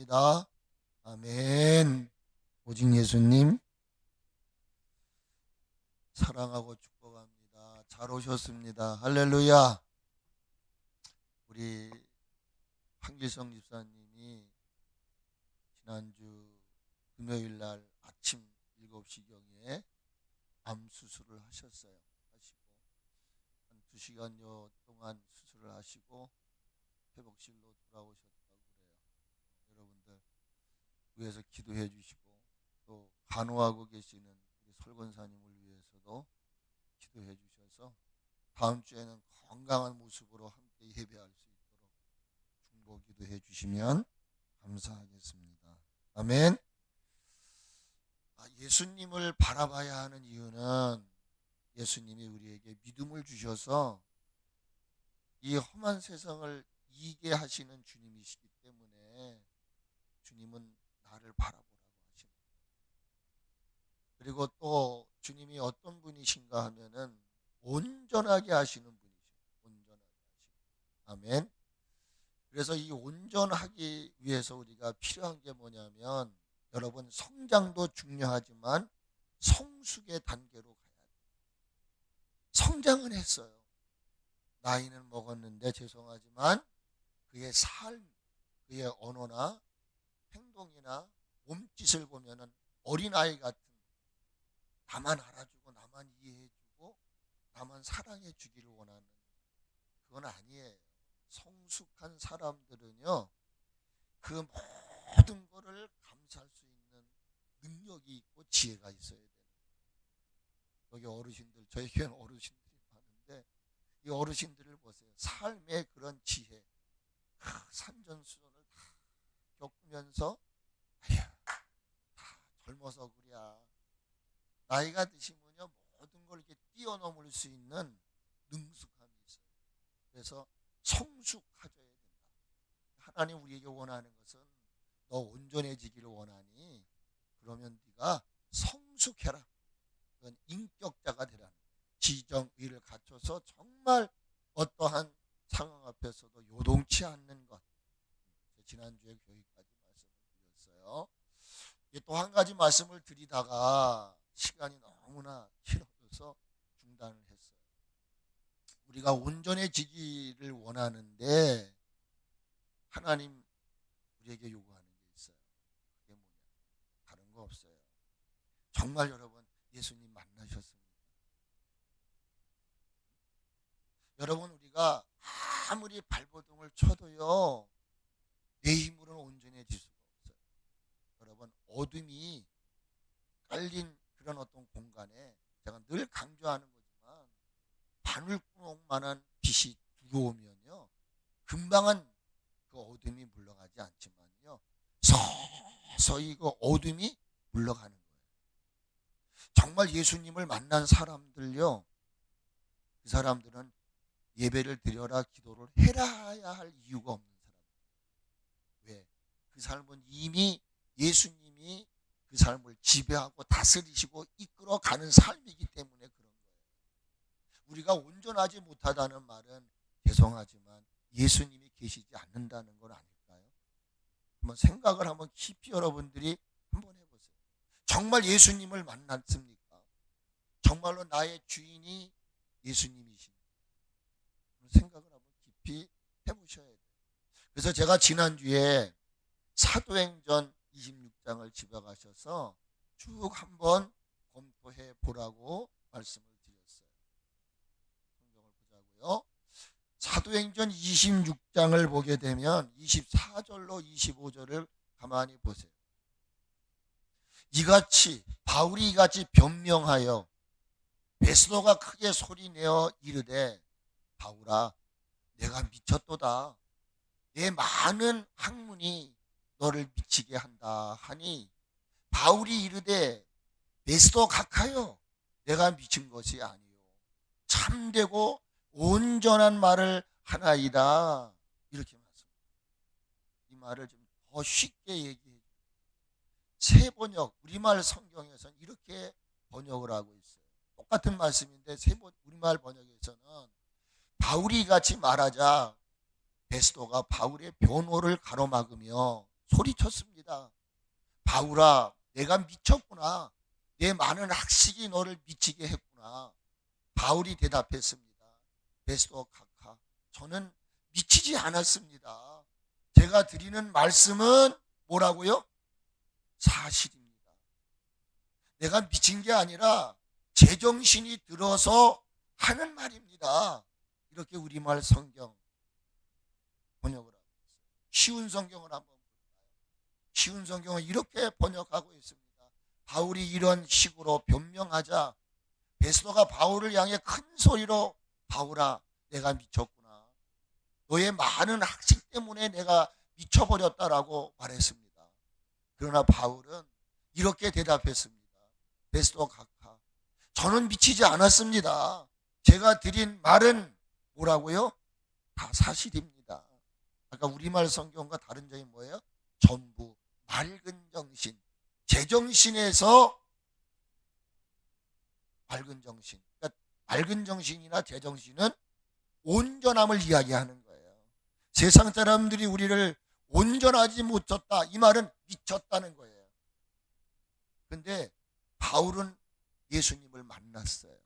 축복합니다. 아멘. 오직 예수님 사랑하고 축복합니다. 잘 오셨습니다. 할렐루야. 우리 황길성 집사님이 지난주 금요일 날 아침 7시경에 암 수술을 하셨어요. 한 2시간여 동안 수술을 하시고 회복실로 돌아오셨다고 그래요. 여러분들 위해서 기도해 주시고, 또 간호하고 계시는 우리 설권사님을 위해서도 기도해 주셔서 다음 주에는 건강한 모습으로 함께 예배할 수 있도록 중보 기도해 주시면 감사하겠습니다. 아멘. 예수님을 바라봐야 하는 이유는 예수님이 우리에게 믿음을 주셔서 이 험한 세상을 이기게 하시는 주님이시기 때문에 주님은 나를 바라보라고 하십니다. 그리고 또 주님이 어떤 분이신가 하면은 온전하게 하시는 분이죠. 온전하게 하시고. 아멘. 그래서 이 온전하기 위해서 우리가 필요한 게 뭐냐면, 여러분, 성장도 중요하지만 성숙의 단계로 가야 돼요. 성장은 했어요. 나이는 먹었는데 죄송하지만 그의 삶, 그의 언어나 행동이나 몸짓을 보면은 어린아이 같은, 나만 알아주고 나만 이해해주고 나만 사랑해주기를 원하는, 그건 아니에요. 성숙한 사람들은요, 그 모든 것을 감수할 수 있는 능력이 있고 지혜가 있어야 돼요. 여기 어르신들, 저희 교회는 어르신들이 많은데 이 어르신들을 보세요. 삶의 그런 지혜, 산전수전을 다 겪으면서 다 젊어서 그래야, 나이가 드시면요 모든 걸 이렇게 뛰어넘을 수 있는 능숙함이 있어요. 그래서 성숙하셔야 된다. 하나님 우리에게 원하는 것은 너 온전해지기를 원하니 그러면 네가 성숙해라. 그건 인격자가 되라는, 지정의를 갖춰서 정말 어떠한 상황 앞에서도 요동치 않는 것. 지난주에 교회까지 말씀을 드렸어요. 또 한 가지 말씀을 드리다가 시간이 너무나 길어져서 중단을 했어요. 우리가 온전해지기를 원하는데 하나님 우리에게 요구하는 게 있어요. 그게 뭐냐? 다른 거 없어요. 정말 여러분 예수님 만나셨습니까? 여러분, 우리가 아무리 발버둥을 쳐도요 내 힘으로는 온전해질 수가 없어요. 여러분, 어둠이 깔린 그런 어떤 공간에, 제가 늘 강조하는 거지만 바늘구멍만한 빛이 들어오면요 금방은 그 어둠이 물러가지 않지만요 서서히 그 어둠이 물러가는 거예요. 정말 예수님을 만난 사람들요, 그 사람들은 예배를 드려라, 기도를 해라야 할 이유가 없는 사람이에요. 왜? 그 삶은 이미 예수님이 그 삶을 지배하고 다스리시고 이끌어가는 삶이기 때문에 그런 거예요. 우리가 온전하지 못하다는 말은 죄송하지만 예수님이 계시지 않는다는 건 아닐까요? 한번 생각을 한번 깊이 여러분들이 한번 해보세요. 정말 예수님을 만났습니까? 정말로 나의 주인이 예수님이십니까? 생각을 한번 깊이 해보셔야 돼요. 그래서 제가 지난주에 사도행전 26장을 집에 가셔서 쭉 한번 검토해 보라고 말씀을 드렸어요. 성경을 보자고요. 사도행전 26장을 보게 되면 24절로 25절을 가만히 보세요. 바울이 이같이 변명하여 베스도가 크게 소리내어 이르되, 바울아, 내가 미쳤도다. 내 많은 학문이 너를 미치게 한다 하니, 바울이 이르되, 베스도 각하여, 내가 미친 것이 아니요 참되고 온전한 말을 하나이다. 이렇게 말씀합니다. 이 말을 좀 더 쉽게 얘기해 줍니다. 새 번역, 우리말 성경에서는 이렇게 번역을 하고 있어요. 똑같은 말씀인데 우리말 번역에서는 바울이 같이 말하자 베스도가 바울의 변호를 가로막으며 소리쳤습니다. 바울아, 내가 미쳤구나. 내 많은 학식이 너를 미치게 했구나. 바울이 대답했습니다. 베스도 카카, 저는 미치지 않았습니다. 제가 드리는 말씀은 뭐라고요? 사실입니다. 내가 미친 게 아니라 제정신이 들어서 하는 말입니다. 이렇게 우리말 성경 번역을 하고 있어요. 쉬운 성경을 한번 볼까요? 쉬운 성경은 이렇게 번역하고 있습니다. 바울이 이런 식으로 변명하자 베스도가 바울을 향해 큰 소리로 바울아, 내가 미쳤구나. 너의 많은 학식 때문에 내가 미쳐버렸다라고 말했습니다. 그러나 바울은 이렇게 대답했습니다. 베스도 카카, 저는 미치지 않았습니다. 제가 드린 말은 뭐라고요? 다 사실입니다. 아까 우리말 성경과 다른 점이 뭐예요? 전부 맑은 정신, 제정신에서 맑은 정신. 그러니까 맑은 정신이나 제정신은 온전함을 이야기하는 거예요. 세상 사람들이 우리를 온전하지 못했다, 이 말은 미쳤다는 거예요. 그런데 바울은 예수님을 만났어요.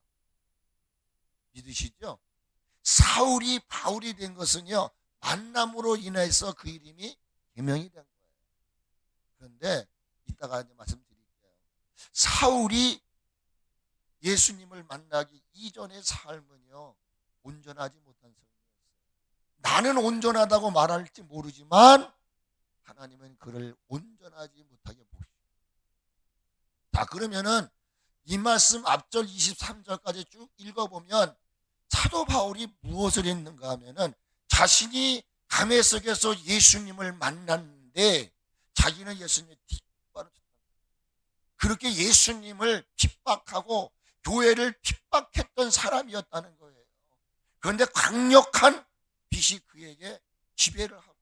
믿으시죠? 사울이 바울이 된 것은요, 만남으로 인해서 그 이름이 개명이 된 거예요. 그런데 이따가 이제 말씀드릴게요. 사울이 예수님을 만나기 이전의 삶은요, 온전하지 못한 삶이었어요. 나는 온전하다고 말할지 모르지만 하나님은 그를 온전하지 못하게 보시죠. 자, 그러면은 이 말씀 앞절 23절까지 쭉 읽어보면 사도 바울이 무엇을 했는가 하면은 자신이 담에색에서 예수님을 만났는데 자기는 예수님의 뒷발을 쳤다. 그렇게 예수님을 핍박하고 교회를 핍박했던 사람이었다는 거예요. 그런데 강력한 빛이 그에게 지배를 하고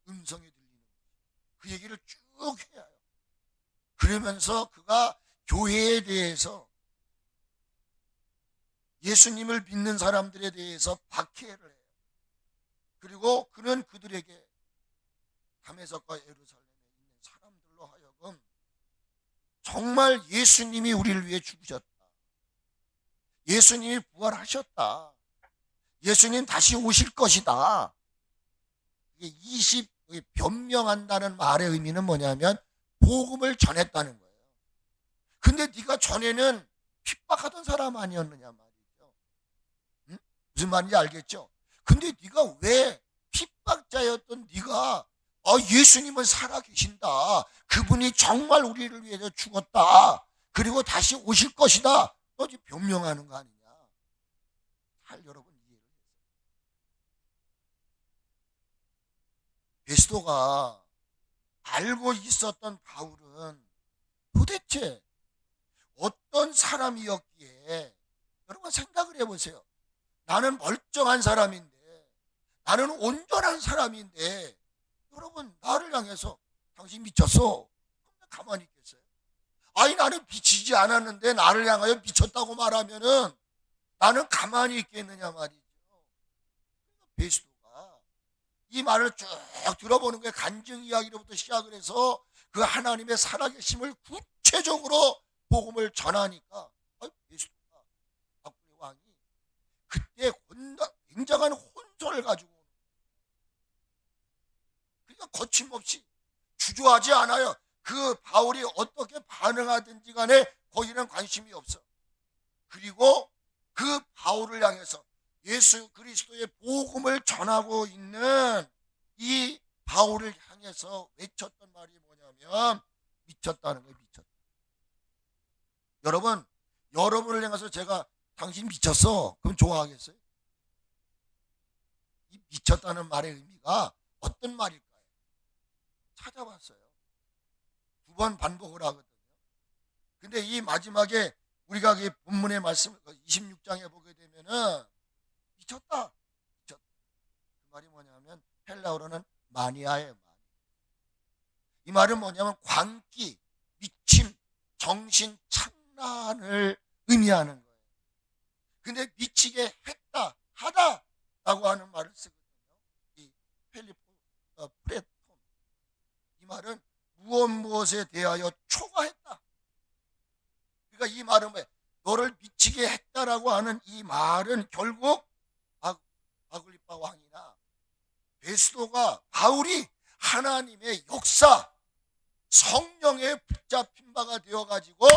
음성이 들리는 거예요. 그 얘기를 쭉 해요. 그러면서 그가 교회에 대해서, 예수님을 믿는 사람들에 대해서 박해를 해요. 그리고 그는 그들에게 다메섹과 예루살렘에 있는 사람들로 하여금 정말 예수님이 우리를 위해 죽으셨다, 예수님이 부활하셨다, 예수님 다시 오실 것이다, 이게 변명한다는 말의 의미는 뭐냐면 복음을 전했다는 거예요. 근데 네가 전에는 핍박하던 사람 아니었느냐 말이죠. 응? 무슨 말인지 알겠죠? 근데 네가 왜 핍박자였던 네가 예수님은 살아계신다, 그분이 정말 우리를 위해서 죽었다, 그리고 다시 오실 것이다, 너 지금 변명하는 거 아니냐. 잘 여러분 이해를 해요. 베스도가 알고 있었던 바울은 도대체 어떤 사람이었기에, 여러분 생각을 해보세요. 나는 멀쩡한 사람인데, 나는 온전한 사람인데, 여러분 나를 향해서 당신 미쳤어? 그럼 가만히 있겠어요? 아니, 나는 미치지 않았는데 나를 향하여 미쳤다고 말하면은 나는 가만히 있겠느냐 말이죠. 베스도가 이 말을 쭉 들어보는 게 간증 이야기로부터 시작을 해서 그 하나님의 살아계심을 구체적으로 복음을 전하니까 베스도가, 박근혜 왕이 그때 굉장한 혼선을 가지고 오는 거예요. 그러니까 거침없이 주저하지 않아요. 그 바울이 어떻게 반응하든지 간에 거기는 관심이 없어. 그리고 그 바울을 향해서 예수 그리스도의 복음을 전하고 있는 이 바울을 향해서 외쳤던 말이 뭐냐면 미쳤다는 거예요. 미쳤다. 여러분, 여러분을 향해서 제가 당신 미쳤어, 그럼 좋아하겠어요? 이 미쳤다는 말의 의미가 어떤 말일까요? 찾아봤어요. 2번 반복을 하거든요. 근데 이 마지막에 우리가 이 본문의 말씀 26장에 보게 되면은 미쳤다, 미쳤다. 그 말이 뭐냐면 헬라어로는 마니아예요. 이 말은 뭐냐면 광기, 미침, 정신 착란을 의미하는 거예요. 근데 미치게 했다, 하다 라고 하는 말을 쓰거든요. 이 프레톤. 것에 대하여 초과했다. 그러니까 이 말은 뭐예요? 너를 미치게 했다라고 하는 이 말은 결국 아글리파 왕이나 베스도가 바울이 하나님의 역사, 성령에 붙잡힌 바가 되어가지고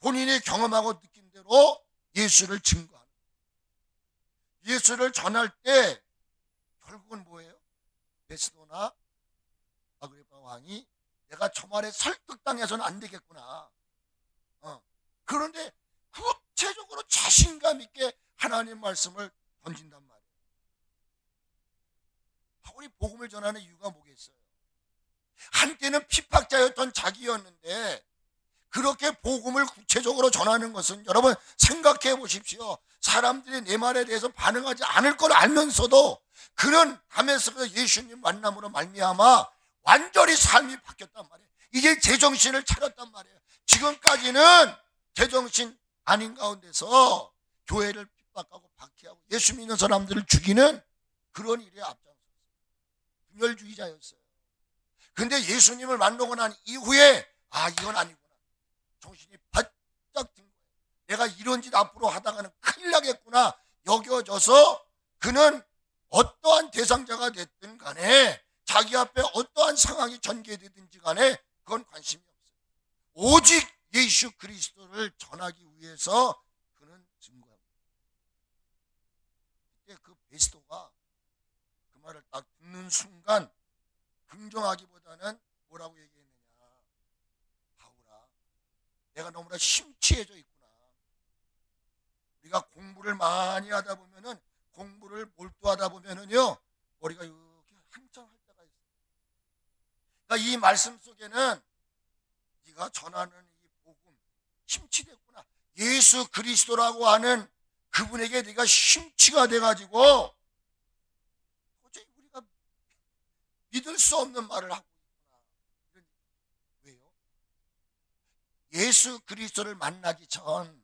본인이 경험하고 느낀 대로 예수를 증거하는, 예수를 전할 때 결국은 뭐예요? 베스도나 아그리파 왕이 내가 저 말에 설득당해서는 안 되겠구나. 그런데 구체적으로 자신감 있게 하나님 말씀을 던진단 말이에요. 바울이 복음을 전하는 이유가 뭐겠어요? 한때는 핍박자였던 자기였는데 그렇게 복음을 구체적으로 전하는 것은 여러분 생각해 보십시오. 사람들이 내 말에 대해서 반응하지 않을 걸 알면서도 그는 다메섹에서 예수님 만남으로 말미암아 완전히 삶이 바뀌었단 말이에요. 이제 제정신을 차렸단 말이에요. 지금까지는 제정신 아닌 가운데서 교회를 핍박하고 박해하고 예수 믿는 사람들을 죽이는 그런 일에 앞장섰어요. 분열주의자였어요. 근데 예수님을 만나고 난 이후에 이건 아니구나. 정신이 바짝 든 거예요. 내가 이런 짓 앞으로 하다가는 큰일 나겠구나 여겨져서 그는 어떠한 대상자가 됐든 간에 자기 앞에 어떠한 상황이 전개되든지 간에 그건 관심이 없어요. 오직 예수 그리스도를 전하기 위해서 그는 증거합니다. 그때 그 베스도가 그 말을 딱 듣는 순간 긍정하기보다는 뭐라고 얘기했느냐. 바울아, 내가 너무나 심취해져 있구나. 우리가 공부를 많이 하다 보면은 공부를 몰두하다 보면은요 머리가 이렇게 한참 할 때가 있어요. 그러니까 이 말씀 속에는 네가 전하는 이 복음 심취됐구나. 예수 그리스도라고 하는 그분에게 네가 심취가 돼가지고 도저히 우리가 믿을 수 없는 말을 하고 있구나. 왜요? 예수 그리스도를 만나기 전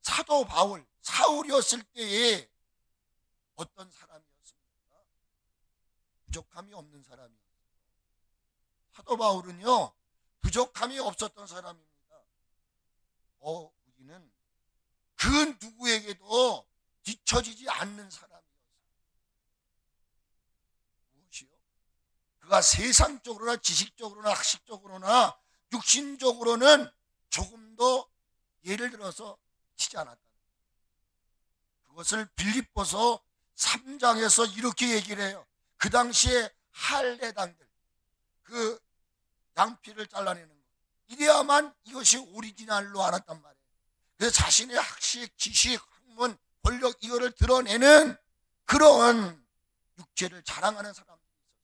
사도 바울, 사울이었을 때에 어떤 사람이었습니까? 부족함이 없는 사람이었어요. 사도 바울은요 부족함이 없었던 사람입니다. 우리는 그 누구에게도 뒤처지지 않는 사람이었어요. 무엇이요? 그가 세상적으로나 지식적으로나 학식적으로나 육신적으로는 조금도 예를 들어서 치지 않았다. 그것을 빌립보서 3장에서 이렇게 얘기를 해요. 그 당시에 할례당들 그 양피를 잘라내는 것 이래야만 이것이 오리지널로 알았단 말이에요. 그래서 자신의 학식, 지식, 학문, 권력 이거를 드러내는 그런 육체를 자랑하는 사람들이 있었어요.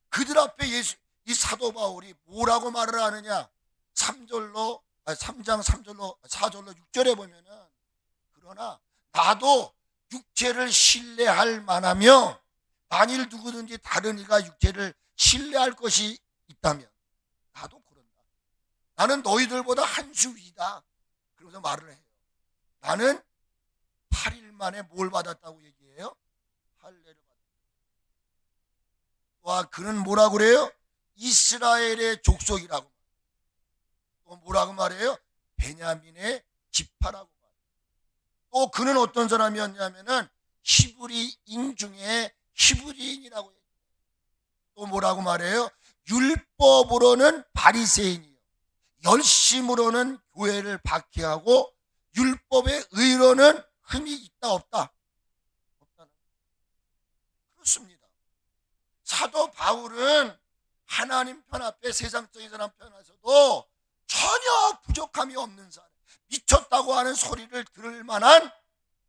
그들 앞에 이 사도 바울이 뭐라고 말을 하느냐. 3장 3절로 4절로 6절에 보면은 그러나 나도 육체를 신뢰할 만하며 만일 누구든지 다른 이가 육체를 신뢰할 것이 있다면 나도 그런다. 나는 너희들보다 한 수 위다. 그러면서 말을 해요. 나는 8일 만에 뭘 받았다고 얘기해요? 할례를 받았다. 와, 그는 뭐라고 그래요? 이스라엘의 족속이라고. 또 뭐라고 말해요? 베냐민의 지파라고 말해요. 또 그는 어떤 사람이었냐면은 히브리인 중에 히브리인이라고 해요. 또 뭐라고 말해요? 율법으로는 바리새인이요. 열심으로는 교회를 박해하고 율법의 의로는 흠이 있다 없다? 없다는. 그렇습니다. 사도 바울은 하나님 편 앞에 세상적인 사람 편에서도 전혀 부족함이 없는 사람, 미쳤다고 하는 소리를 들을 만한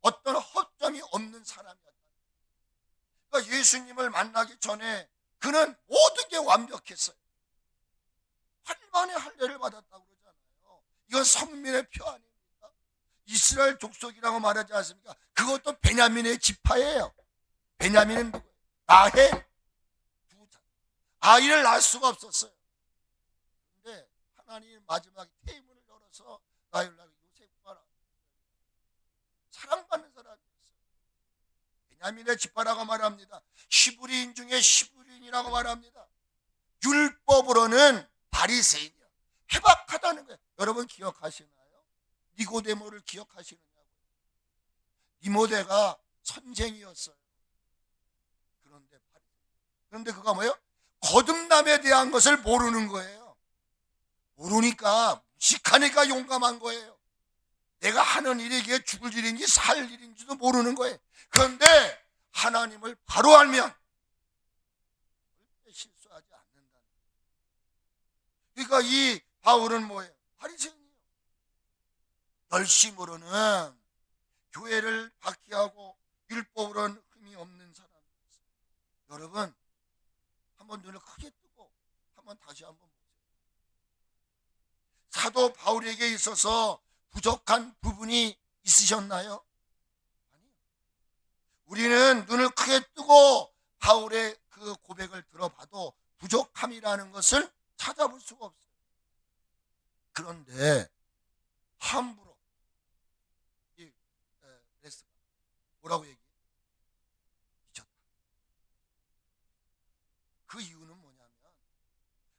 어떤 허점이 없는 사람이었다. 그러니까 예수님을 만나기 전에 그는 모든 게 완벽했어요. 8일 만에 할례를 받았다고 그러잖아요. 이건 성민의 표 아닙니까? 이스라엘 족속이라고 말하지 않습니까? 그것도 베냐민의 지파예요. 베냐민은 누구예요? 라헬 아이를 낳을 수가 없었어요. 그런데 하나님이 마지막에 테이블을 열어서 나를 낳은 요셉과 사랑받는 사람이었어요. 베냐민의 지파라고 말합니다. 히브리인 중에 히브리인이라고 말합니다. 율법으로는 바리새인이야. 해박하다는 거예요. 여러분 기억하시나요? 니고데모를 기억하시느냐고요. 니모데가 선생이었어요. 그런데 그가 뭐예요? 거듭남에 대한 것을 모르는 거예요. 모르니까 무식하니까 용감한 거예요. 내가 하는 일이 이게 죽을 일인지 살 일인지도 모르는 거예요. 그런데 하나님을 바로 알면 절대 실수하지 않는다는 거예요. 그러니까 이 바울은 뭐예요? 바리새인이에요. 열심으로는 교회를 박해하고 율법으로는 흠이 없는 사람이었어요. 여러분 한번 눈을 크게 뜨고 한번 다시 한번 보세요. 사도 바울에게 있어서 부족한 부분이 있으셨나요? 아니요. 우리는 눈을 크게 뜨고 바울의 그 고백을 들어봐도 부족함이라는 것을 찾아볼 수가 없어요. 그런데 함부로 이 레스가 뭐라고 얘기해요? 미쳤다. 그 이유는 뭐냐면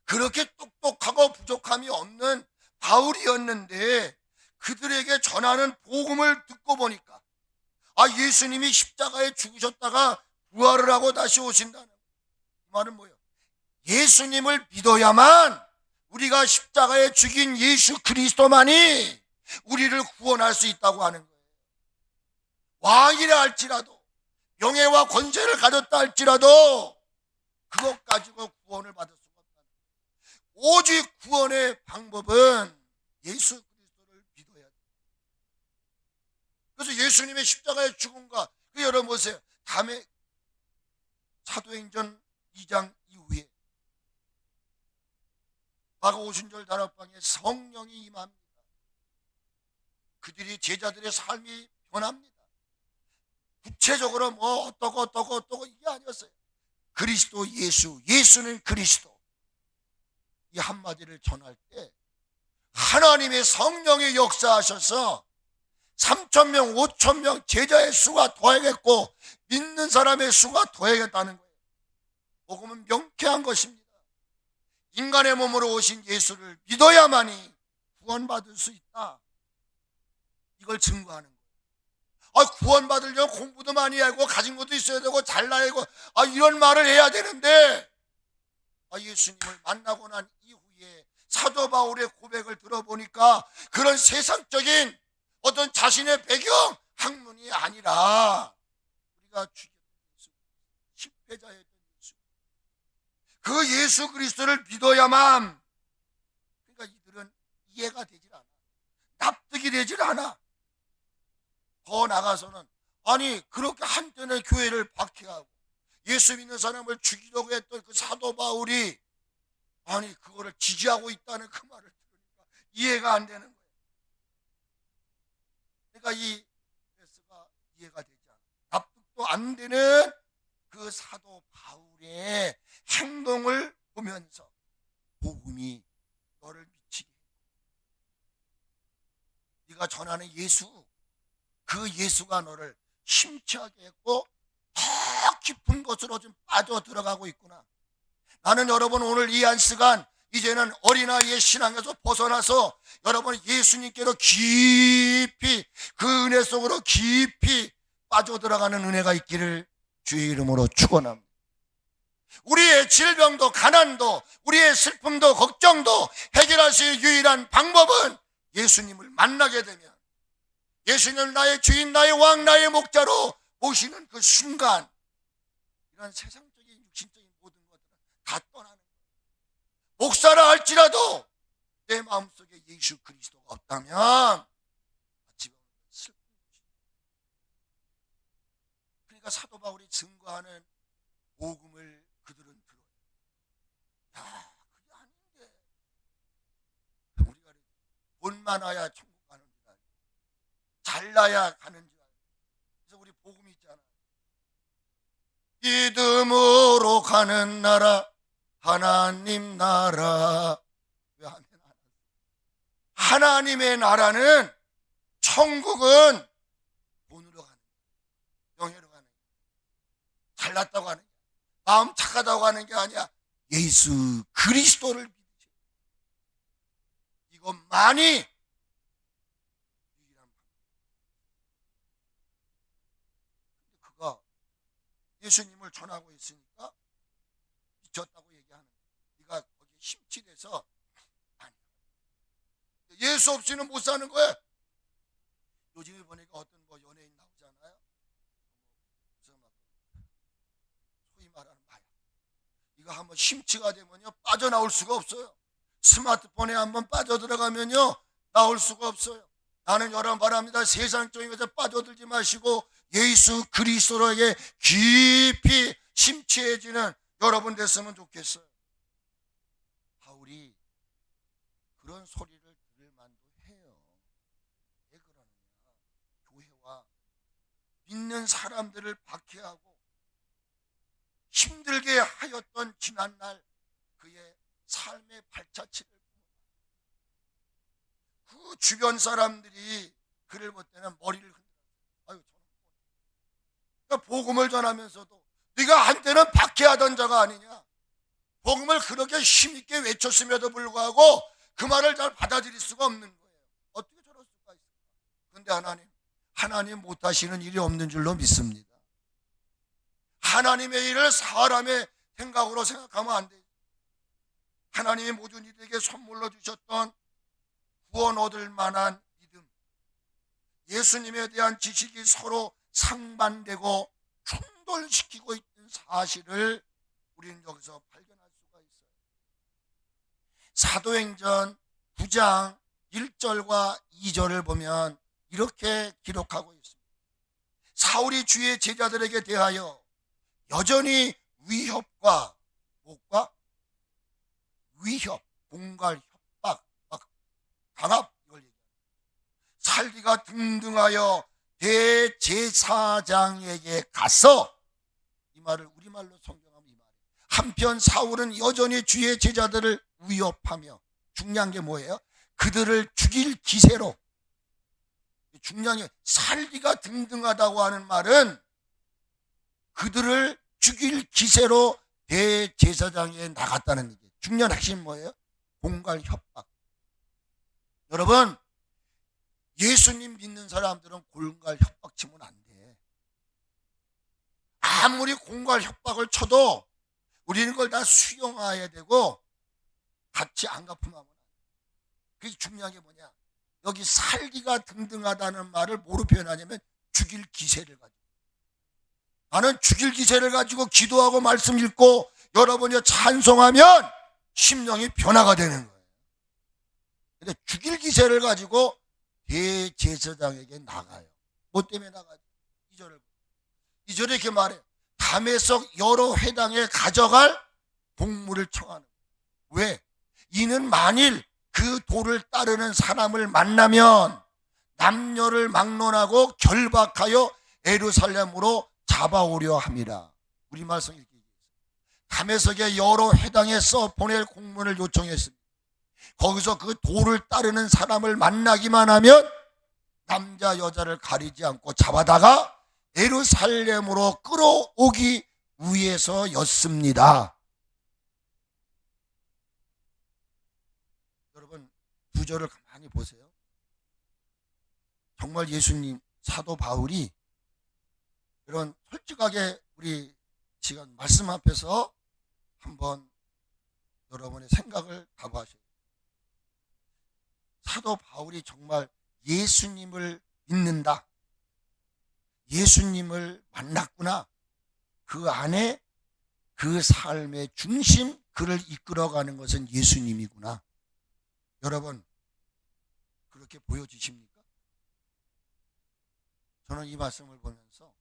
그렇게 똑똑하고 부족함이 없는 바울이었는데 그들에게 전하는 복음을 듣고 보니까 예수님이 십자가에 죽으셨다가 부활을 하고 다시 오신다는 이 말은 뭐예요? 예수님을 믿어야만 우리가 십자가에 죽인 예수 그리스도만이 우리를 구원할 수 있다고 하는 거예요. 왕이라 할지라도 명예와 권세를 가졌다 할지라도 그것 가지고 구원을 받을 수가 없다. 오직 구원의 방법은 예수 그리스도를 믿어야 돼요. 그래서 예수님의 십자가의 죽음과 여러분 보세요. 다음에 사도행전 2장 이후에 마가오순절 다락방에 성령이 임합니다. 그들이 제자들의 삶이 변합니다. 구체적으로 뭐 어떠고 이게 아니었어요. 그리스도 예수는 그리스도 이 한마디를 전할 때 하나님의 성령이 역사하셔서 3,000명, 5,000명 제자의 수가 더하겠고 믿는 사람의 수가 더하겠다는 거예요. 복음은 명쾌한 것입니다. 인간의 몸으로 오신 예수를 믿어야만이 구원받을 수 있다. 이걸 증거하는 거예요. 구원받으려면 공부도 많이 하고 가진 것도 있어야 되고 잘나야 되고 이런 말을 해야 되는데 예수님을 만나고 난 이후에 사도 바울의 고백을 들어보니까 그런 세상적인 어떤 자신의 배경 학문이 아니라 우리가 죽였던 예수, 십배자였던 예수, 그 예수 그리스도를 믿어야만, 그러니까 이들은 이해가 되질 않아. 납득이 되질 않아. 더 나가서는 그렇게 한때는 교회를 박해하고 예수 믿는 사람을 죽이려고 했던 그 사도 바울이 그거를 지지하고 있다는 그 말을 들으니까 이해가 안 되는 거예요. 그러니까 이 베스가 이해가 되지 않아. 납득도 안 되는 그 사도 바울의 행동을 보면서 복음이 너를 미치게 했고, 네가 전하는 예수, 그 예수가 너를 심취하게 했고 더 깊은 곳으로 좀 빠져 들어가고 있구나. 나는 여러분 오늘 이 한 시간 이제는 어린아이의 신앙에서 벗어나서 여러분 예수님께로 깊이 그 은혜 속으로 깊이 빠져들어가는 은혜가 있기를 주의 이름으로 축원합니다. 우리의 질병도 가난도 우리의 슬픔도 걱정도 해결할 수 있는 유일한 방법은 예수님을 만나게 되면, 예수님을 나의 주인, 나의 왕, 나의 목자로 모시는 그 순간 이런 세상적인 육신적인 모든 것들은 다 떠나는 거예요. 목사라 할지라도 내 마음속에 예수 그리스도가 없다면 마치 슬픈 것이죠. 그러니까 사도 바울이 증거하는 복음을 그들은 들어요. 그게 아닌데 우리가 돈 많아야 천국 가는 줄 알고 잘나야 가는 줄 알고. 그래서 우리 복음이 있잖아. 믿음으로 가는 나라 하나님 나라. 왜 하면 안 하지? 하나님의 나라는, 천국은 돈으로 가는 거야. 명예로 가는 거야. 잘났다고 하는 거야. 마음 착하다고 하는 게 아니야. 예수 그리스도를 믿으세요. 이것만이 유일한 방법. 그가 예수님을 전하고 있으니까 미쳤다고 얘기하는 거예요. 네가 거기에 심취돼서 아니, 예수 없이는 못 사는 거야. 요즘에 보니까 어떤 뭐 연예인 나오잖아요. 소위 말하는 마약. 이거 한번 심취가 되면요 빠져나올 수가 없어요. 스마트폰에 한번 빠져들어가면요 나올 수가 없어요. 나는 여러분 바랍니다. 세상적인 것에 빠져들지 마시고 예수 그리스도에게 깊이 심취해지는 여러분 됐으면 좋겠어요. 바울이 그런 소리를 들을 만도 해요. 왜 그러느냐? 교회와 믿는 사람들을 박해하고 힘들게 하였던 지난날 그의 삶의 발자취를 그 주변 사람들이 그를 볼 때는 머리를 흔들어요. 아유, 그러니까 복음을 전하면서도 네가 한때는 박해하던 자가 아니냐. 복음을 그렇게 힘있게 외쳤음에도 불구하고 그 말을 잘 받아들일 수가 없는 거예요. 어떻게 저럴 수가 있을까? 그런데 하나님 못하시는 일이 없는 줄로 믿습니다. 하나님의 일을 사람의 생각으로 생각하면 안 돼요. 하나님이 모든 이들에게 선물로 주셨던 구원 얻을 만한 믿음, 예수님에 대한 지식이 서로 상반되고 충돌시키고 있는 사실을 우리는 여기서 발견할 수가 있어요. 사도행전 9장 1절과 2절을 보면 이렇게 기록하고 있습니다. 사울이 주의 제자들에게 대하여 여전히 위협과 위협, 공갈, 협박, 강압 이걸 얘기합니다. 살기가 등등하여 대제사장에게 가서 이 말을 우리말로 성경하면 이 말이에요. 한편 사울은 여전히 주의 제자들을 위협하며 중요한 게 뭐예요? 그들을 죽일 기세로 중요한 게 살기가 등등하다고 하는 말은 그들을 죽일 기세로 대제사장에 나갔다는 얘기예요. 중요한 핵심은 뭐예요? 공갈 협박. 여러분 예수님 믿는 사람들은 공갈 협박 치면 안 돼. 아무리 공갈 협박을 쳐도 우리는 그걸 다 수용해야 되고 같이 안 갚으면 안 돼. 그게 중요한 게 뭐냐? 여기 살기가 등등하다는 말을 뭐로 표현하냐면 죽일 기세를 가지고. 나는 죽일 기세를 가지고 기도하고 말씀 읽고 여러분이 찬송하면 심령이 변화가 되는 거예요. 근데 죽일 기세를 가지고 대제사장에게 나가요. 뭐 때문에 나가죠? 2절에 이렇게 말해요. 다메섹 여러 회당에 가져갈 동물을 청하는. 왜? 이는 만일 그 도를 따르는 사람을 만나면 남녀를 막론하고 결박하여 예루살렘으로 잡아오려 함이라. 우리 말씀 이렇게 얘기했어요. 다메섹의 여러 회당에 써 보낼 공문을 요청했습니다. 거기서 그 도를 따르는 사람을 만나기만 하면 남자 여자를 가리지 않고 잡아다가 예루살렘으로 끌어오기 위해서였습니다. 여러분 9절을 가만히 보세요. 정말 예수님 사도 바울이 이런 솔직하게 우리 지금 말씀 앞에서 한번 여러분의 생각을 각오하셔야 돼요. 사도 바울이 정말 예수님을 믿는다, 예수님을 만났구나, 그 안에 그 삶의 중심, 그를 이끌어가는 것은 예수님이구나. 여러분 그렇게 보여지십니까? 저는 이 말씀을 보면서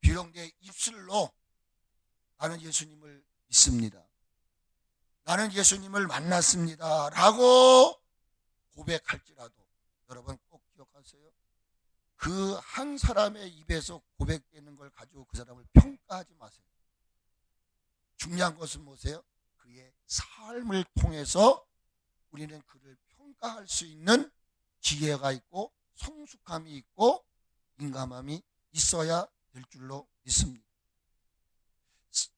비록 내 입술로 나는 예수님을 믿습니다, 나는 예수님을 만났습니다 라고 고백할지라도 여러분 꼭 기억하세요. 그 한 사람의 입에서 고백되는 걸 가지고 그 사람을 평가하지 마세요. 중요한 것은 뭐세요? 그의 삶을 통해서 우리는 그를 평가할 수 있는 지혜가 있고 성숙함이 있고 민감함이 있어야 될 줄로 믿습니다.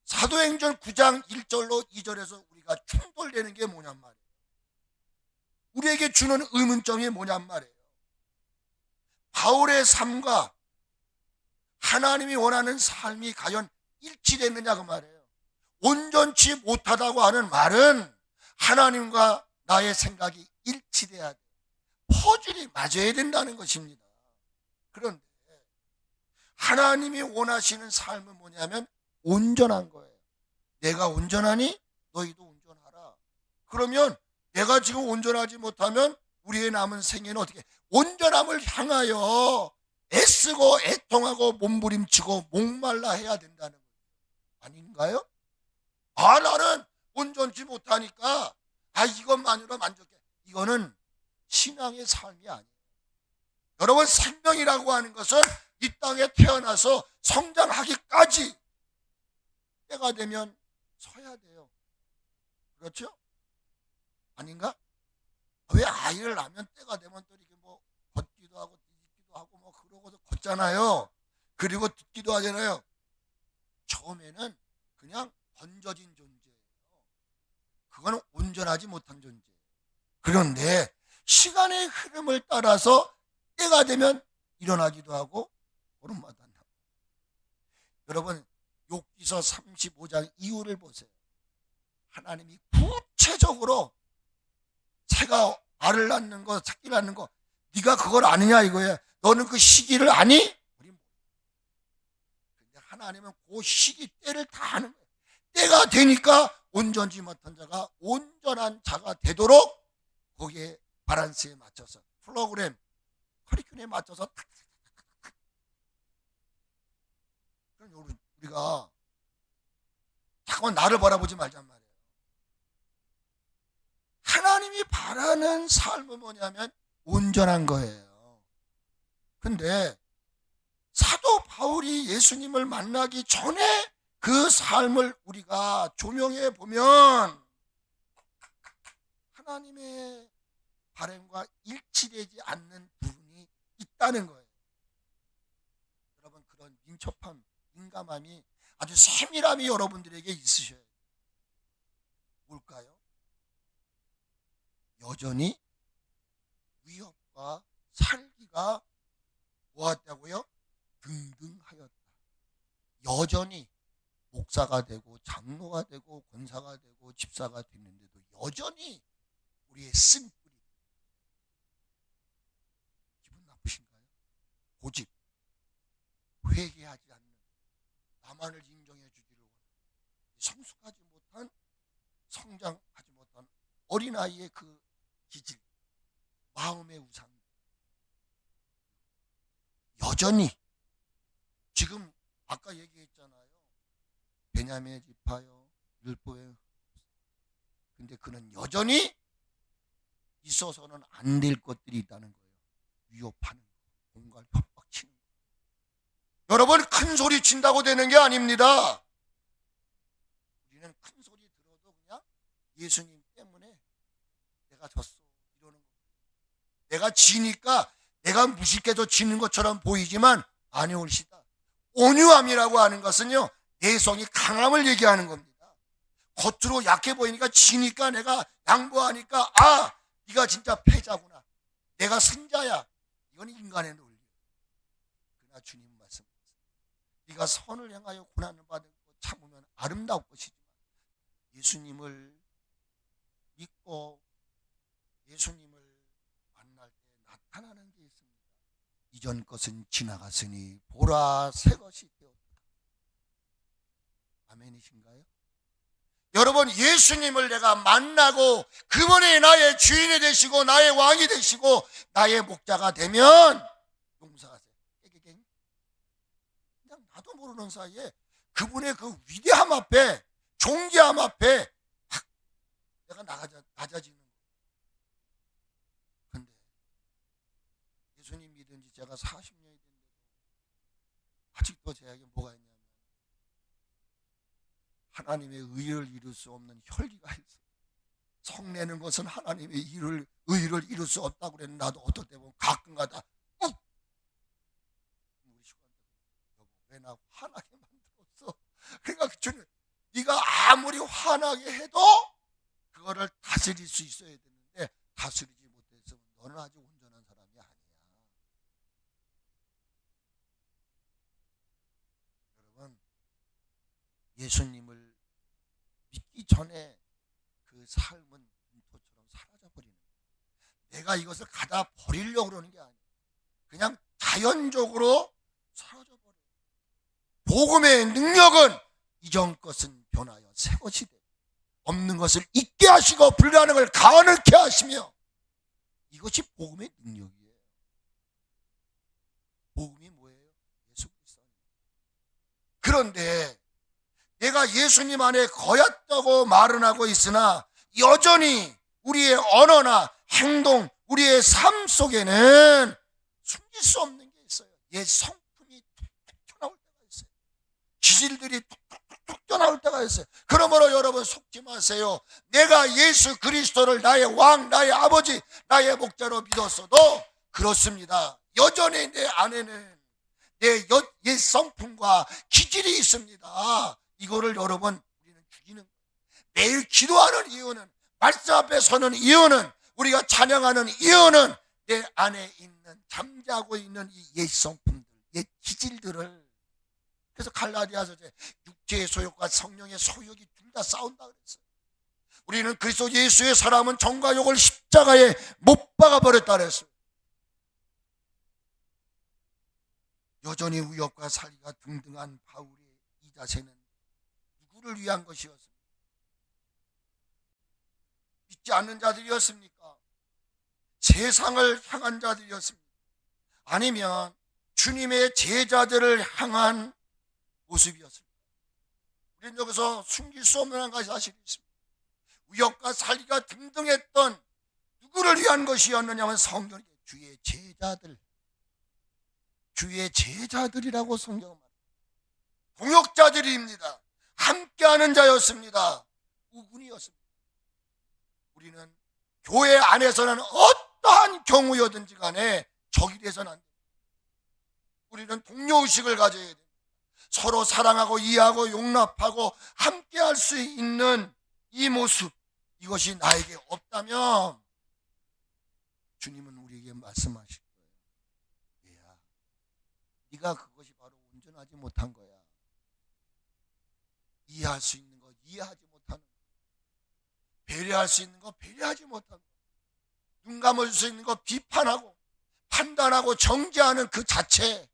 사도행전 9장 1절로 2절에서 우리가 충돌되는 게 뭐냔 말이에요. 우리에게 주는 의문점이 뭐냔 말이에요. 바울의 삶과 하나님이 원하는 삶이 과연 일치됐느냐 그 말이에요. 온전치 못하다고 하는 말은 하나님과 나의 생각이 일치돼야 돼요. 퍼즐이 맞아야 된다는 것입니다. 그런데 하나님이 원하시는 삶은 뭐냐면 온전한 거예요. 내가 온전하니 너희도 온전하라. 그러면 내가 지금 온전하지 못하면 우리의 남은 생애는 어떻게 온전함을 향하여 애쓰고 애통하고 몸부림치고 목말라 해야 된다는 거예요. 아닌가요? 나는 온전치 못하니까 이것만으로 만족해. 이거는 신앙의 삶이 아니에요. 여러분, 생명이라고 하는 것은 이 땅에 태어나서 성장하기까지 때가 되면 서야 돼요. 그렇죠? 아닌가? 왜 아이를 낳으면 때가 되면 또 이렇게 뭐 걷기도 하고 뒤집기도 하고 뭐 그러고서 걷잖아요. 그리고 듣기도 하잖아요. 처음에는 그냥 던져진 존재예요. 그거는 온전하지 못한 존재예요. 그런데 시간의 흐름을 따라서 때가 되면 일어나기도 하고 오른마다 나고. 여러분, 욥기서 35장 이후를 보세요. 하나님이 구체적으로 새가 알을 낳는 거, 새끼를 낳는 거, 네가 그걸 아느냐 이거야. 너는 그 시기를 아니? 근데 하나님은 그 시기 때를 다 아는 거예요. 때가 되니까 온전치 못한 자가 온전한 자가 되도록 거기에 바란스에 맞춰서 프로그램, 커리큘럼에 맞춰서 우리가 잠깐만 나를 바라보지 말잔 말이에요. 하나님이 바라는 삶은 뭐냐면 온전한 거예요. 근데 사도 바울이 예수님을 만나기 전에 그 삶을 우리가 조명해 보면 하나님의 바람과 일치되지 않는 부분이 있다는 거예요. 여러분, 그런 민첩함, 민감함이 아주 세밀함이 여러분들에게 있으셔야 돼요. 뭘까요? 여전히 위협과 살기가 뭐였다고요? 등등하였다. 여전히 목사가 되고 장로가 되고 권사가 되고 집사가 됐는데도 여전히 우리의 쓴뿌리. 기분 나쁘신가요? 고집, 회개하지 않는, 나만을 인정해 주기를 원하는, 성숙하지 못한, 성장하지 못한 어린아이의 그 기질, 마음의 우상, 여전히 지금 아까 얘기했잖아요. 베냐민의 지파요, 율법에. 근데 그는 여전히 있어서는 안 될 것들이 있다는 거예요. 위협하는 거, 공갈 협박치는 거. 여러분, 큰 소리 친다고 되는 게 아닙니다. 우리는 큰 소리 들어도 그냥 예수님 때문에 내가 졌어 이러는 거. 내가 지니까 내가 무식해서 지는 것처럼 보이지만 아니올시다. 온유함이라고 하는 것은요, 내성이 강함을 얘기하는 겁니다. 겉으로 약해 보이니까 지니까 내가 양보하니까 네가 진짜 패자구나, 내가 승자야. 이건 인간의 논리. 그러나 주님 말씀하세요. 네가 선을 행하여 고난을 받은 것 참으면 아름다울 것이지만 예수님을 믿고 예수님을 만날 때 나타나는 게 있습니다. 이전 것은 지나갔으니 보라 새 것이 되었다. 아멘이신가요? 여러분, 예수님을 내가 만나고 그분이 나의 주인이 되시고 나의 왕이 되시고 나의 목자가 되면 용서하세요. 그냥 나도 모르는 사이에 그분의 그 위대함 앞에, 존귀함 앞에 내가 낮아지는 거예요. 근데 예수님 믿은 지 제가 40년이 됐는데도 아직도 제에게 뭐가 있냐면 하나님의 의를 이룰 수 없는 혈기가 있어. 성내는 것은 하나님의 의를 이룰 수 없다고 그랬는데 나도 어떨 때 보면 가끔가다 우리 시간대 여보 왜 나 화나게 만들었어? 그러니까 주님 네가 아무리 화나게 해도 그거를 다스릴 수 있어야 되는데 다스리지 못해서 너는 아직 온전한 사람이 아니야. 여러분, 예수님을 믿기 전에 그 삶은 빈토처럼 사라져버리는 거예요. 내가 이것을 갖다 버리려고 그러는 게 아니에요. 그냥 자연적으로 사라져버려요. 복음의 능력은 이전 것은 변하여 새 것이 되고 없는 것을 있게 하시고 불가능한 걸 가능케 하시며, 이것이 복음의 능력이에요. 복음이 뭐예요? 예수 그리스도. 그런데 내가 예수님 안에 거였다고 말은 하고 있으나 여전히 우리의 언어나 행동, 우리의 삶 속에는 숨길 수 없는 게 있어요. 옛 성품이 툭툭 튀어나올 때가 있어요. 기질들이 툭툭툭 튀어나올 때가 있어요. 그러므로 여러분 속지 마세요. 내가 예수 그리스도를 나의 왕, 나의 아버지, 나의 목자로 믿었어도 그렇습니다. 여전히 내 안에는 내 옛 성품과 기질이 있습니다. 이거를 여러분 우리는 죽이는 거예요. 매일 기도하는 이유는, 말씀 앞에 서는 이유는, 우리가 찬양하는 이유는 내 안에 있는 잠자고 있는 이 옛 성품들, 옛 기질들을. 그래서 갈라디아서에 육체의 소욕과 성령의 소욕이 둘 다 싸운다 그랬어요. 우리는 그리스도 예수의 사람은 정과 욕을 십자가에 못 박아 버렸다 그랬어요. 여전히 우욕과 살기가 등등한 바울의 이 자세는 누구를 위한 것이었습니까? 믿지 않는 자들이었습니까? 세상을 향한 자들이었습니까? 아니면 주님의 제자들을 향한 모습이었습니까? 우리는 여기서 숨길 수 없는 한 가지 사실이 있습니다. 우욕과 살기가 등등했던 누구를 위한 것이었느냐면 성경에 주의 제자들, 주의 제자들이라고 성경은 말합니다. 동역자들입니다. 함께하는 자였습니다. 우군이었습니다. 우리는 교회 안에서는 어떠한 경우여든지 간에 적이 돼서는 안 됩니다. 우리는 동료의식을 가져야 됩니다. 서로 사랑하고 이해하고 용납하고 함께할 수 있는 이 모습, 이것이 나에게 없다면 주님은 우리에게 말씀하실 거예요. 얘야, 네가 그것이 바로 온전하지 못한 거야. 이해할 수 있는 거 이해하지 못하는 거, 배려할 수 있는 거 배려하지 못하는 거, 눈 감아줄 수 있는 거 비판하고 판단하고 정죄하는 그 자체,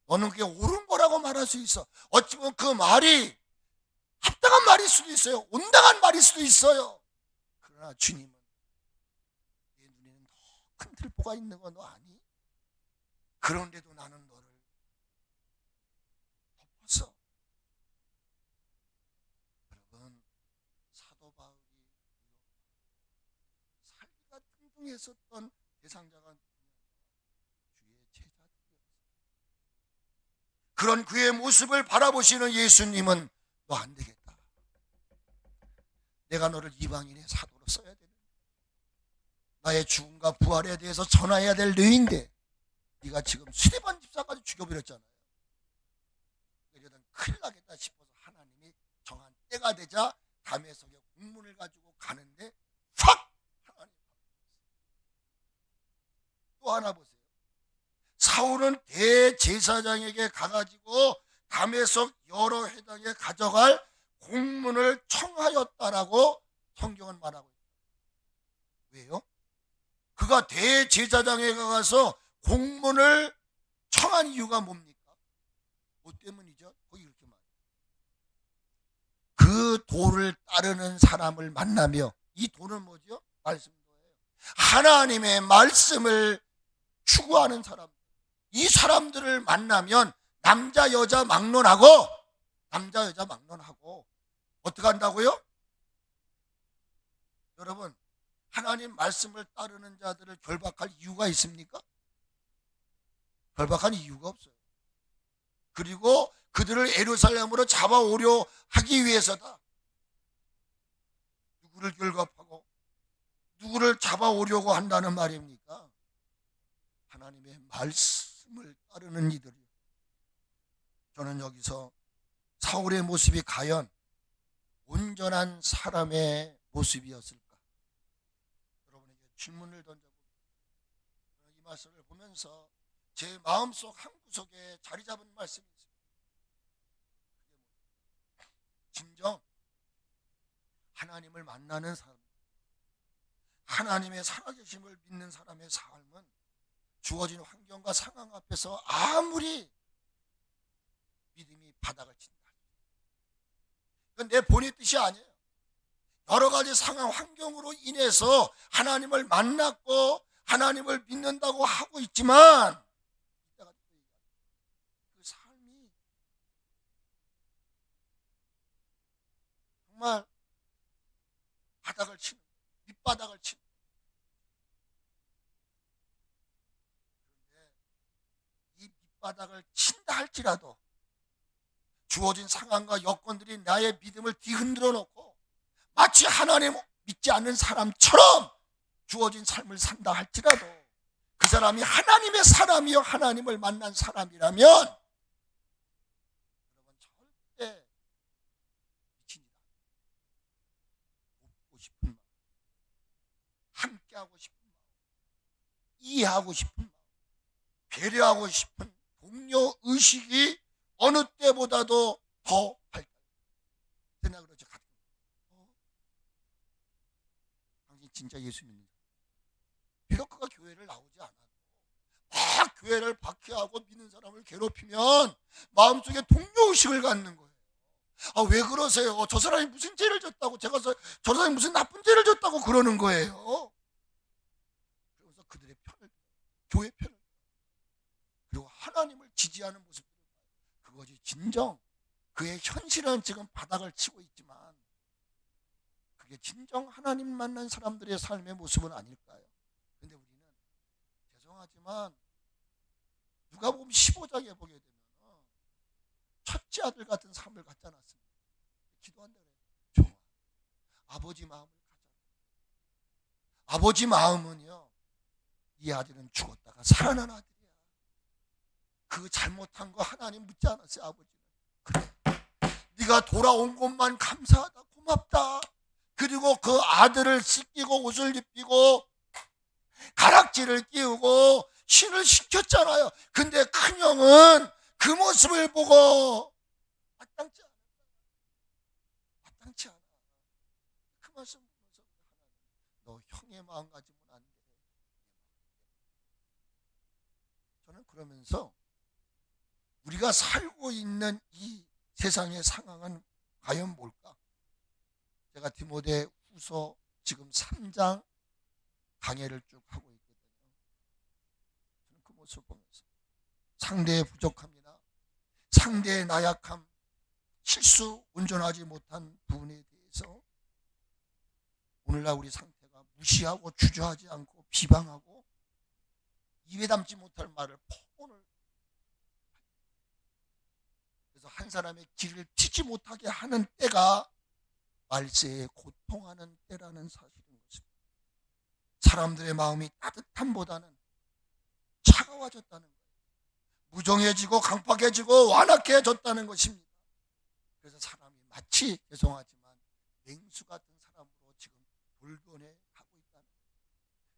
너는 그게 옳은 거라고 말할 수 있어. 어찌 보면 그 말이 합당한 말일 수도 있어요. 온당한 말일 수도 있어요. 그러나 주님은 내 눈에는 더 큰 들보가 있는 거 너 아니? 그런데도 나는 너를 덮었어. 여러분, 사도 바울이 살기가 등등했었던 대상자가 주의 제자들이었어요. 그런 그의 모습을 바라보시는 예수님은 너 안 되겠다. 내가 너를 이방인의 사도로 써야 되는데, 나의 죽음과 부활에 대해서 전화해야 될 너인데 네가 지금 스데반 집사까지 죽여버렸잖아요. 이러다 큰일 나겠다 싶어서 하나님이 정한 때가 되자 다메섹에 공문을 가지고 가는데 확 하나님. 또 하나 보세요. 사울은 대제사장에게 가가지고 다메섹 여러 회당에 가져갈 공문을 청하였다라고 성경은 말하고 있어요. 왜요? 그가 대제사장에 가서 공문을 청한 이유가 뭡니까? 뭐 때문이죠? 거기 이렇게 말해요. 그 도를 따르는 사람을 만나며, 이 도는 뭐죠? 말씀도예요. 하나님의 말씀을 추구하는 사람, 이 사람들을 만나면 남자 여자 막론하고 어떻게 한다고요? 여러분, 하나님 말씀을 따르는 자들을 결박할 이유가 있습니까? 결박할 이유가 없어요. 그리고 그들을 예루살렘으로 잡아오려 하기 위해서다. 누구를 결박하고 누구를 잡아오려고 한다는 말입니까? 하나님의 말씀을 따르는 이들이요. 저는 여기서 사울의 모습이 과연 온전한 사람의 모습이었을까? 여러분에게 질문을 던져봅니다. 이 말씀을 보면서 제 마음속 한구석에 자리 잡은 말씀이 있습니다. 진정 하나님을 만나는 사람, 하나님의 살아계심을 믿는 사람의 삶은 주어진 환경과 상황 앞에서 아무리 믿음이 바닥을 친다, 그건 내 본의 뜻이 아니에요. 여러 가지 상황 환경으로 인해서 하나님을 만났고 하나님을 믿는다고 하고 있지만 그 삶이 정말 바닥을 치는, 밑바닥을 치는. 그런데 이 밑바닥을 친다 할지라도 주어진 상황과 여건들이 나의 믿음을 뒤흔들어 놓고 마치 하나님 믿지 않는 사람처럼 주어진 삶을 산다 할지라도 그 사람이 하나님의 사람이요 하나님을 만난 사람이라면 여러분 절대 미칩니다. 돕고 싶은 마음, 함께하고 싶은 마음, 이해하고 싶은 마음, 배려하고 싶은 동료 의식이 어느 때보다도 더 발달. 그러나 그러죠. 당신 진짜 예수 믿는 사람. 비록 그가 교회를 나오지 않아도 막 교회를 박해하고 믿는 사람을 괴롭히면 마음속에 동료의식을 갖는 거예요. 아, 왜 그러세요? 저 사람이 무슨 죄를 졌다고, 제가 저 사람이 무슨 나쁜 죄를 졌다고 그러는 거예요. 그래서 그들의 편을, 교회 편을, 그리고 하나님을 지지하는 모습, 그것이 진정 그의 현실은 지금 바닥을 치고 있지만 그게 진정 하나님 만난 사람들의 삶의 모습은 아닐까요? 그런데 우리는 죄송하지만 누가복음 15장에 보게 되면 첫째 아들 같은 삶을 갖지 않았습니다. 기도한다 그래요. 좋아. 아버지 마음을 가져라. 아버지 마음은요, 이 아들은 죽었다가 살아난 아들이야. 그 잘못한 거 하나님 묻지 않았어요. 아버지는. 그래, 네가 돌아온 것만 감사하다, 고맙다. 그리고 그 아들을 씻기고 옷을 입히고 가락지를 끼우고 신을 시켰잖아요. 근데 큰형은 그 모습을 보고 마땅치 않아. 마땅치 않아. 그 말씀 보면서 너 형의 마음 가지면 안 돼. 저는 그러면서 우리가 살고 있는 이 세상의 상황은 과연 뭘까? 제가 디모데 후서 지금 3장 강해를 쭉 하고 있거든요. 저는 그 모습을 보면서 상대의 부족함이나 상대의 나약함, 실수, 온전하지 못한 부분에 대해서 오늘날 우리 상태가 무시하고 주저하지 않고 비방하고 입에 담지 못할 말을 폭언을, 그래서 한 사람의 길을 튀지 못하게 하는 때가 말세에 고통하는 때라는 사실인 것입니다. 사람들의 마음이 따뜻함보다는 차가워졌다는 거예요. 무정해지고 강팍해지고 완악해졌다는 것입니다. 그래서 사람이 마치 죄송하지만 냉수 같은 사람으로 지금 돌변해 가고 있다는 거예요.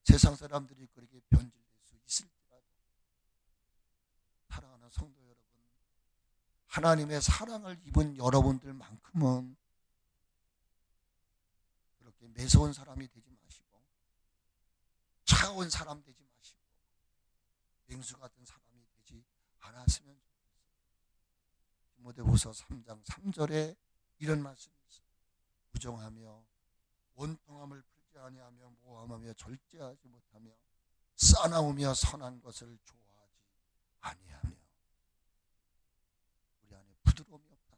세상 사람들이 그렇게 변질될 수 있을지라도 사랑하는 성도 여러분, 하나님의 사랑을 입은 여러분들만큼은 그렇게 매서운 사람이 되지 마시고 차가운 사람 되지 마시고 냉수 같은 사람이 되지 않았으면 좋겠어요. 디모데후서 3장 3절에 이런 말씀이 있어요. 부정하며 원통함을 풀지 아니하며 모함하며 절제하지 못하며 싸나우며 선한 것을 좋아하지 아니하며. 우리 안에 부드러움이 없다.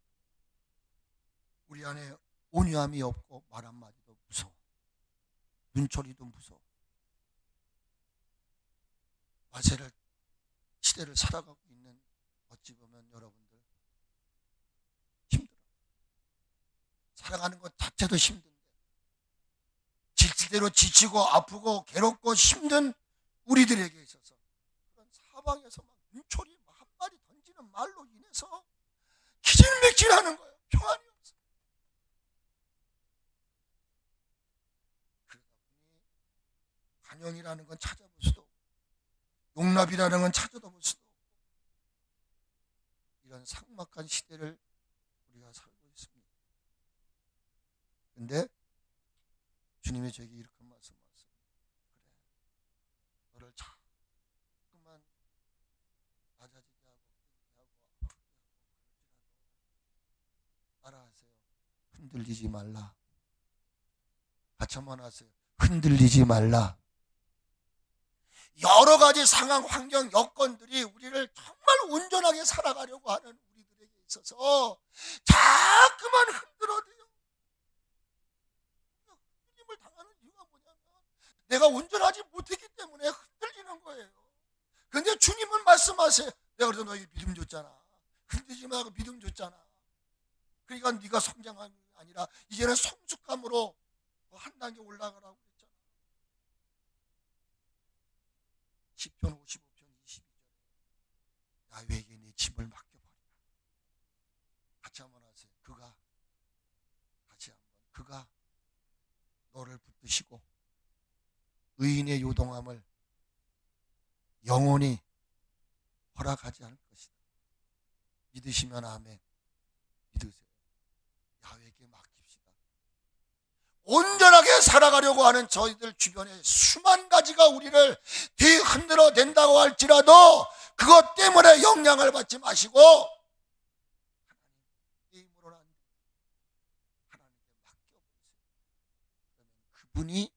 우리 안에 온유함이 없고 말 한마디도 무서워. 눈초리도 무서워. 말세를 시대를 살아가고 있는, 어찌 보면 여러분들 힘들어. 살아가는 것 자체도 힘든데 질질대로 지치고 아프고 괴롭고 힘든 우리들에게 있어서 그런 사방에서 막 눈초리 한 마디 던지는 말로 인해서 기질맥질하는 거예요. 평안이 없어. 관용이라는 건 찾아볼 수도 없고 용납이라는 건 찾아볼 수도 없고 이런 삭막한 시대를 우리가 살고 있습니다. 근데 주님이 저에게 이렇게 말씀하셨어요. 그래, 너를 자꾸만 낮아지게 하고 끄게 하고 아프게 하고 그럴지라도 따라하세요. 흔들리지 말라. 같이 한번 하세요. 흔들리지 말라. 여러 가지 상황, 환경, 여건들이 우리를 정말 온전하게 살아가려고 하는 우리들에게 있어서 자꾸만 흔들어대요. 흔들림을 당하는 이유가 뭐냐면 내가 온전하지 못했기 때문에 흔들리는 거예요. 그런데 주님은 말씀하세요. 내가 그래도 너에게 믿음 줬잖아. 흔들리지 말고 믿음 줬잖아. 그러니까 네가 성장하는 게 아니라 이제는 성숙함으로 한 단계 올라가라고 그랬잖아. 시편 55편 22절에 야훼에게 네 짐을 맡겨버리라. 같이 한번 하세요. 그가 너를 붙드시고 의인의 요동함을 영원히 허락하지 않을 것이다. 믿으시면 아멘. 믿으세요. 야훼에게 맡깁시다. 온전하게 살아가려고 하는 저희들 주변에 수만 가지가 우리를 뒤흔들어 댄다고 할지라도 그것 때문에 영향을 받지 마시고 하나님 힘으로는 안 돼. 하나님께 맡겨보세요. 그러면 그분이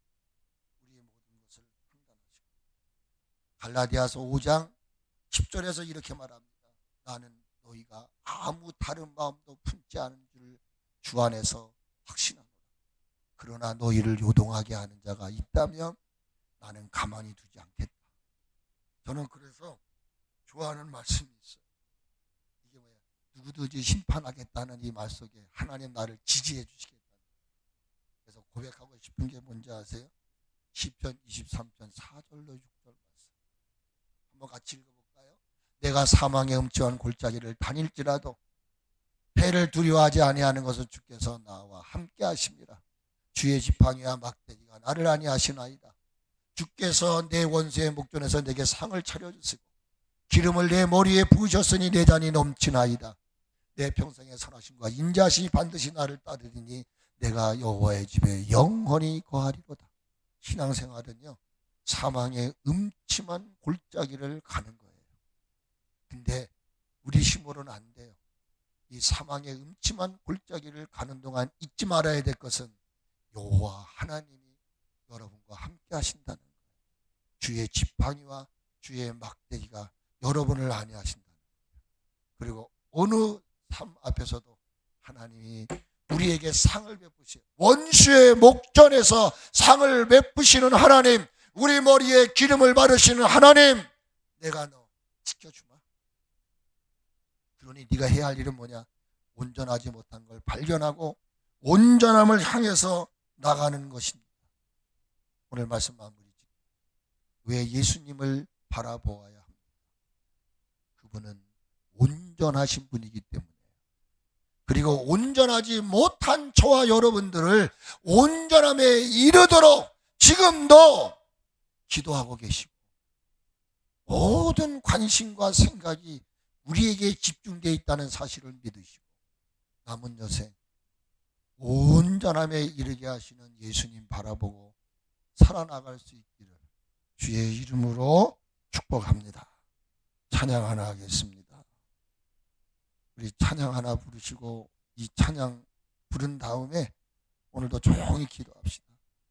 우리의 모든 것을 판단하시고 갈라디아서 5장 10절에서 이렇게 말합니다. 나는 너희가 아무 다른 마음도 품지 않은 줄 주 안에서 확신하노라. 그러나 너희를 요동하게 하는 자가 있다면 나는 가만히 두지 않겠다. 저는 그래서 좋아하는 말씀이 있어요. 이게 뭐야? 누구든지 심판하겠다는 이 말 속에 하나님 나를 지지해 주시겠다. 그래서 고백하고 싶은 게 뭔지 아세요? 시편 23편 4절로 6절 말씀. 한번 같이 읽어볼까요? 내가 사망의 음침한 골짜기를 다닐지라도 해를 두려워하지 아니하는 것을 주께서 나와 함께 하심이라. 주의 지팡이와 막대기가 나를 아니하시나이다. 주께서 내 원수의 목전에서 내게 상을 차려주시고 기름을 내 머리에 부으셨으니 내 잔이 넘치나이다. 내 평생의 선하심과 인자하심이 반드시 나를 따르리니 내가 여호와의 집에 영원히 거하리로다. 신앙생활은요, 사망의 음침한 골짜기를 가는 거예요. 근데 우리 힘으로는 안 돼요. 이 사망의 음침한 골짜기를 가는 동안 잊지 말아야 될 것은 여호와 하나님이 여러분과 함께 하신다는 거예요. 주의 지팡이와 주의 막대기가 여러분을 안위하신다는 거예요. 그리고 어느 삶 앞에서도 하나님이 우리에게 상을 베푸시고 원수의 목전에서 상을 베푸시는 하나님, 우리 머리에 기름을 바르시는 하나님, 내가 너 지켜주마. 그러니 네가 해야 할 일은 뭐냐? 온전하지 못한 걸 발견하고 온전함을 향해서 나가는 것입니다. 오늘 말씀 마무리지. 왜 예수님을 바라보아야 합니까? 그분은 온전하신 분이기 때문에. 그리고 온전하지 못한 저와 여러분들을 온전함에 이르도록 지금도 기도하고 계시고 모든 관심과 생각이 우리에게 집중되어 있다는 사실을 믿으시고 남은 여생 온전함에 이르게 하시는 예수님 바라보고 살아나갈 수 있기를 주의 이름으로 축복합니다. 찬양 하나 하겠습니다. 우리 찬양 하나 부르시고 이 찬양 부른 다음에 오늘도 조용히 기도합시다.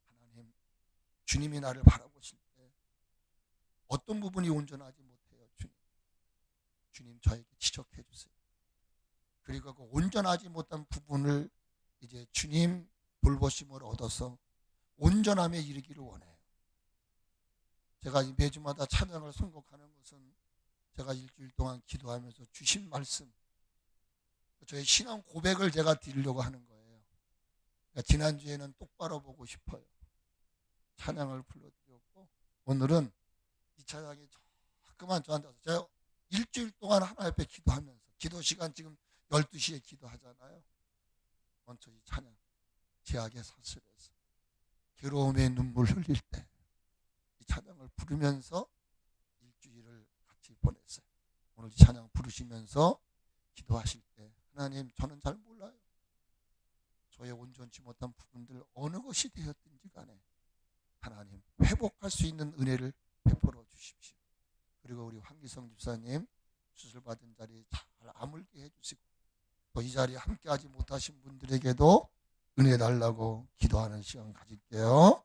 하나님, 주님이 나를 바라보실 때 어떤 부분이 온전하지 못해요? 주님 저에게 지적해 주세요. 그리고 그 온전하지 못한 부분을 이제 주님 돌보심을 얻어서 온전함에 이르기를 원해요. 제가 매주마다 찬양을 선곡하는 것은 제가 일주일 동안 기도하면서 주신 말씀, 저의 신앙 고백을 제가 드리려고 하는 거예요. 그러니까 지난주에는 똑바로 보고 싶어요. 찬양을 불러드렸고 오늘은 이 찬양이 자꾸만 저한테 와서 제가 일주일 동안 하나님 앞에 기도하면서 기도 시간 지금 12시에 기도하잖아요. 먼저 이 찬양, 제약의 사슬에서 괴로움에 눈물 흘릴 때 이 찬양을 부르면서 일주일을 같이 보냈어요. 오늘 이 찬양 부르시면서 기도하실 때 하나님, 저는 잘 몰라요. 저의 온전치 못한 부분들 어느 것이 되었든지 간에 하나님 회복할 수 있는 은혜를 베풀어 주십시오. 그리고 우리 황기성 집사님 수술받은 자리 잘 아물게 해주시고 또 이 자리에 함께하지 못하신 분들에게도 은혜 달라고 기도하는 시간 가질게요.